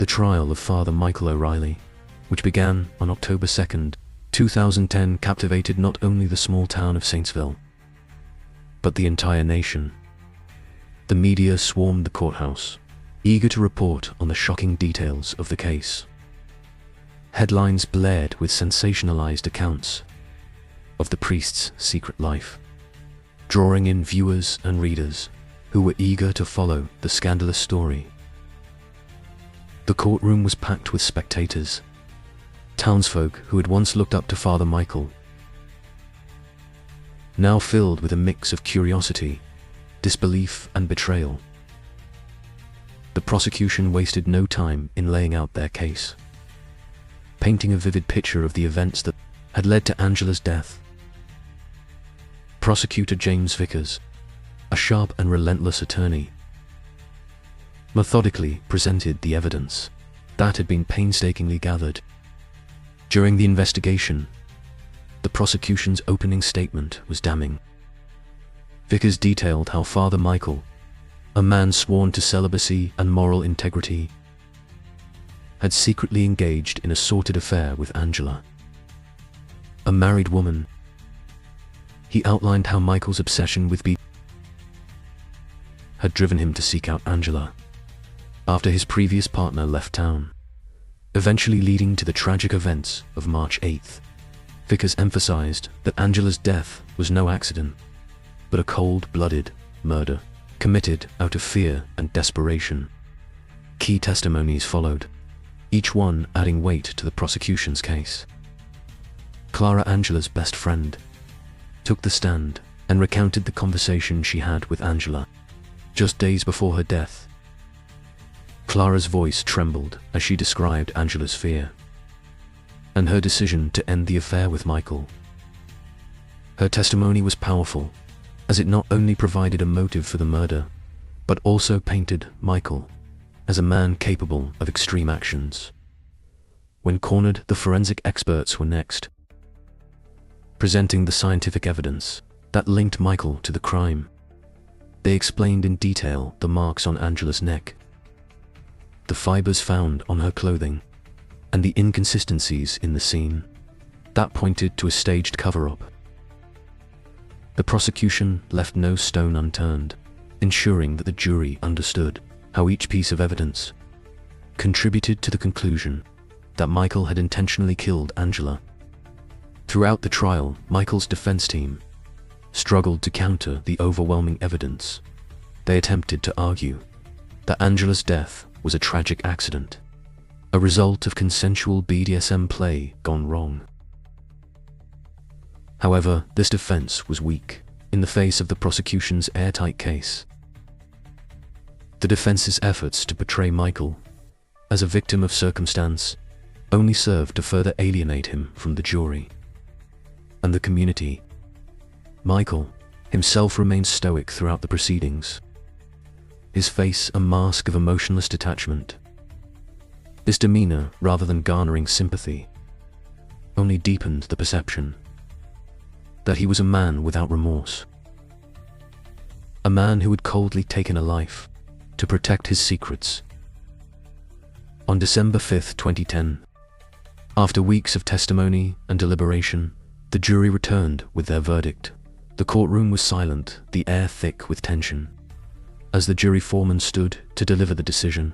The trial of Father Michael O'Reilly, which began on October 2nd, 2010, captivated not only the small town of Saintsville, but the entire nation. The media swarmed the courthouse, eager to report on the shocking details of the case. Headlines blared with sensationalized accounts of the priest's secret life, drawing in viewers and readers who were eager to follow the scandalous story. The courtroom was packed with spectators, townsfolk who had once looked up to Father Michael, now filled with a mix of curiosity, disbelief, and betrayal. The prosecution wasted no time in laying out their case, painting a vivid picture of the events that had led to Angela's death. Prosecutor James Vickers, a sharp and relentless attorney, methodically presented the evidence that had been painstakingly gathered. During the investigation, the prosecution's opening statement was damning. Vickers detailed how Father Michael, a man sworn to celibacy and moral integrity, had secretly engaged in a sordid affair with Angela, a married woman. He outlined how Michael's obsession with B had driven him to seek out Angela after his previous partner left town, eventually leading to the tragic events of March 8th. Vickers emphasized that Angela's death was no accident, but a cold-blooded murder committed out of fear and desperation. Key testimonies followed, each one adding weight to the prosecution's case. Clara, Angela's best friend, took the stand and recounted the conversation she had with Angela just days before her death. Clara's voice trembled as she described Angela's fear and her decision to end the affair with Michael. Her testimony was powerful, as it not only provided a motive for the murder, but also painted Michael as a man capable of extreme actions. When cornered, the forensic experts were next, presenting the scientific evidence that linked Michael to the crime. They explained in detail the marks on Angela's neck, the fibers found on her clothing, and the inconsistencies in the scene that pointed to a staged cover-up. The prosecution left no stone unturned, ensuring that the jury understood how each piece of evidence contributed to the conclusion that Michael had intentionally killed Angela. Throughout the trial, Michael's defense team struggled to counter the overwhelming evidence. They attempted to argue that Angela's death was a tragic accident, a result of consensual BDSM play gone wrong. However, this defense was weak in the face of the prosecution's airtight case. The defense's efforts to portray Michael as a victim of circumstance only served to further alienate him from the jury and the community. Michael himself remained stoic throughout the proceedings, his face a mask of emotionless detachment. This demeanor, rather than garnering sympathy, only deepened the perception that he was a man without remorse, a man who had coldly taken a life to protect his secrets. On December 5, 2010, after weeks of testimony and deliberation, the jury returned with their verdict. The courtroom was silent, the air thick with tension, as the jury foreman stood to deliver the decision.